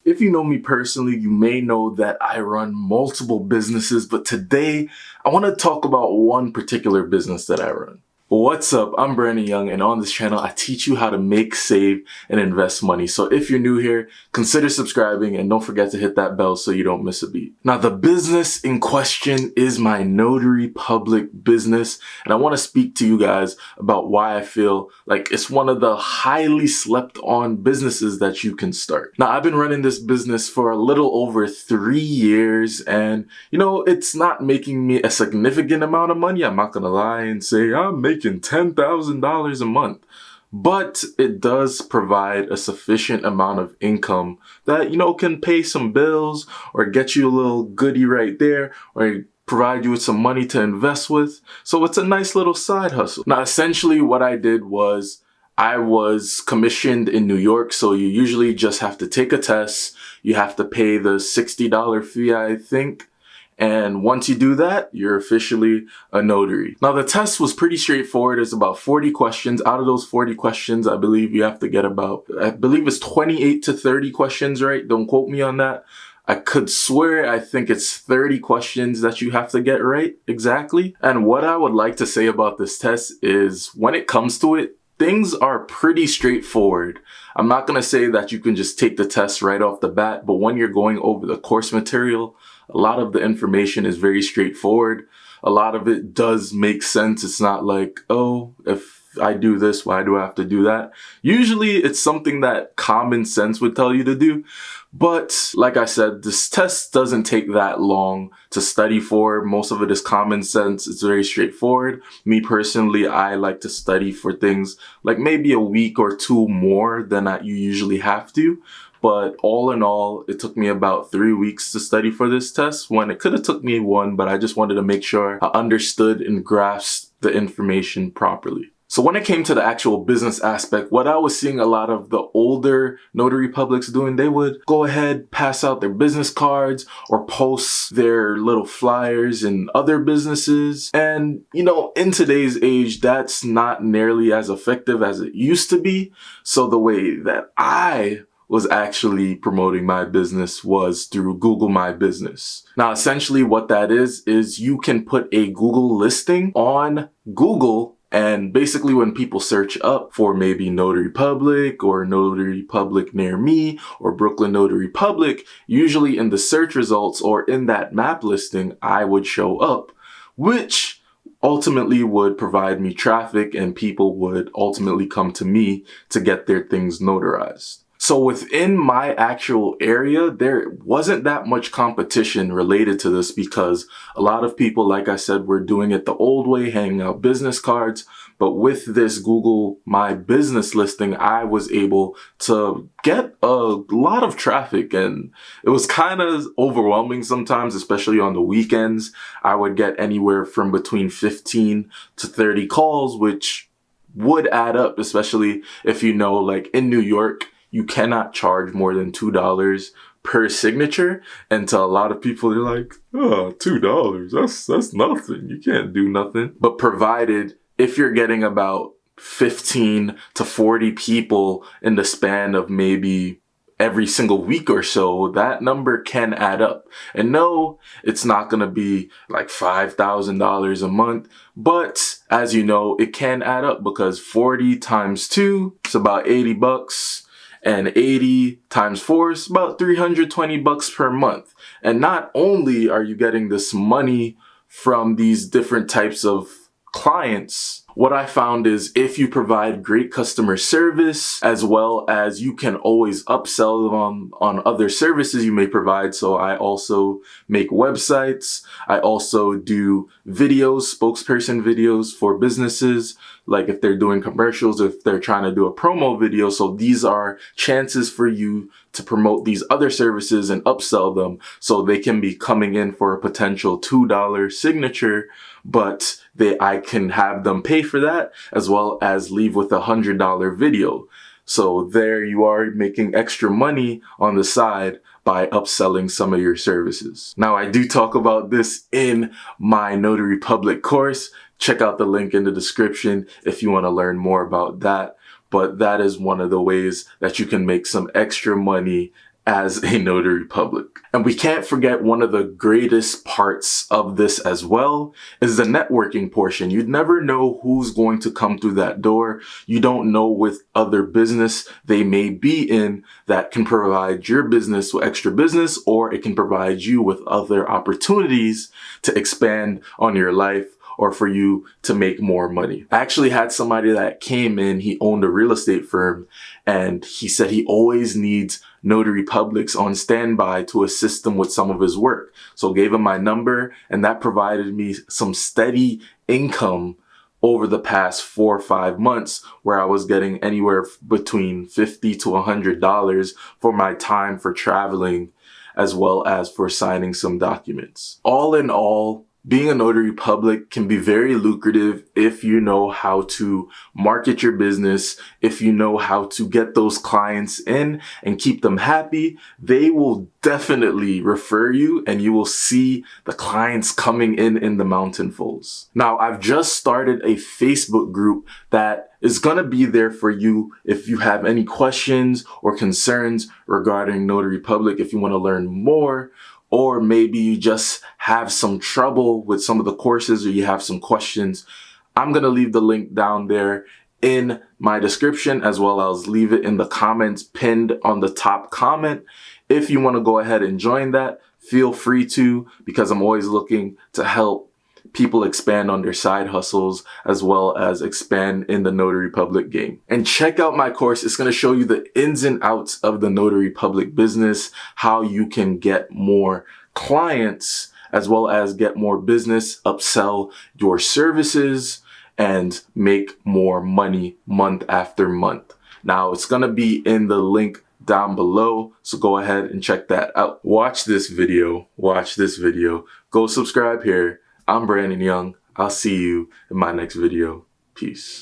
If you know me personally, you may know that I run multiple businesses, but today I want to talk about one particular business that I run. What's up? I'm Brandon Young, and on this channel, I teach you how to make, save, and invest money. So if you're new here, consider subscribing and don't forget to hit that bell so you don't miss a beat. Now, the business in question is my Notary public business, and I want to speak to you guys about why I feel like it's one of the highly slept on businesses that you can start. Now, I've been running this business for a little over 3 years, and it's not making me a significant amount of money. I'm not gonna lie and say I'm making $10,000 a month, but it does provide a sufficient amount of income that, can pay some bills or get you a little goodie right there, or provide you with some money to invest with. So it's a nice little side hustle. Now, essentially what I did was I was commissioned in New York. So you usually just have to take a test. You have to pay the $60 fee, I think. And once you do that, you're officially a notary. Now, the test was pretty straightforward. It's about 40 questions. Out of those 40 questions, I believe you have to get I believe it's 28 to 30 questions, right? Don't quote me on that. I could swear I think it's 30 questions that you have to get right exactly. And what I would like to say about this test is when it comes to it, things are pretty straightforward. I'm not going to say that you can just take the test right off the bat, but when you're going over the course material, a lot of the information is very straightforward. A lot of it does make sense. It's not like, oh, if I do this, why do I have to do that? Usually it's something that common sense would tell you to do. But like I said, this test doesn't take that long to study for. Most of it is common sense. It's very straightforward. Me personally, I like to study for things like maybe a week or two more than you usually have to. But all in all, it took me about 3 weeks to study for this test, when it could have took me one, but I just wanted to make sure I understood and grasped the information properly. So when it came to the actual business aspect, what I was seeing a lot of the older notary publics doing, they would go ahead, pass out their business cards or post their little flyers in other businesses. And, in today's age, that's not nearly as effective as it used to be. So the way that I was actually promoting my business was through Google My Business. Now, essentially what that is you can put a Google listing on Google. And basically when people search up for maybe Notary Public or Notary Public near me or Brooklyn Notary Public, usually in the search results or in that map listing, I would show up, which ultimately would provide me traffic, and people would ultimately come to me to get their things notarized. So within my actual area, there wasn't that much competition related to this, because a lot of people, like I said, were doing it the old way, handing out business cards. But with this Google My Business listing, I was able to get a lot of traffic, and it was kind of overwhelming sometimes, especially on the weekends. I would get anywhere from between 15 to 30 calls, which would add up, especially if like in New York, you cannot charge more than $2 per signature. And to a lot of people, they're like, oh, $2, that's nothing. You can't do nothing. But provided if you're getting about 15 to 40 people in the span of maybe every single week or so, that number can add up. And no, it's not going to be like $5,000 a month, but as you know, it can add up, because 40 times 2 is about $80. And 80 times 4 is about $320 per month. And not only are you getting this money from these different types of clients, what I found is if you provide great customer service, as well as you can always upsell them on other services you may provide. So I also make websites. I also do videos, spokesperson videos for businesses, like if they're doing commercials, if they're trying to do a promo video. So these are chances for you to promote these other services and upsell them, so they can be coming in for a potential $2 signature, but I can have them pay for that, as well as leave with a $100 video. So there you are, making extra money on the side by upselling some of your services. Now, I do talk about this in my Notary Public course. Check out the link in the description if you want to learn more about that. But that is one of the ways that you can make some extra money as a notary public. And we can't forget one of the greatest parts of this as well is the networking portion. You'd never know who's going to come through that door. You don't know with other business they may be in that can provide your business with extra business, or it can provide you with other opportunities to expand on your life or for you to make more money. I actually had somebody that came in, he owned a real estate firm, and he said he always needs notary publics on standby to assist him with some of his work. So gave him my number, and that provided me some steady income over the past 4 or 5 months, where I was getting anywhere between $50 to $100 for my time for traveling, as well as for signing some documents. All in all, being a notary public can be very lucrative if you know how to market your business, if you know how to get those clients in and keep them happy. They will definitely refer you, and you will see the clients coming in the mountainfuls. Now, I've just started a Facebook group that is going to be there for you if you have any questions or concerns regarding notary public, if you want to learn more, or maybe you just have some trouble with some of the courses, or you have some questions. I'm going to leave the link down there in my description, as well as leave it in the comments pinned on the top comment. If you want to go ahead and join that, feel free to, because I'm always looking to help people expand on their side hustles, as well as expand in the notary public game. And check out my course. It's going to show you the ins and outs of the notary public business, how you can get more clients, as well as get more business, upsell your services, and make more money month after month. Now, it's going to be in the link down below, so go ahead and check that out. Watch this video, go subscribe here. I'm Brandon Young. I'll see you in my next video. Peace.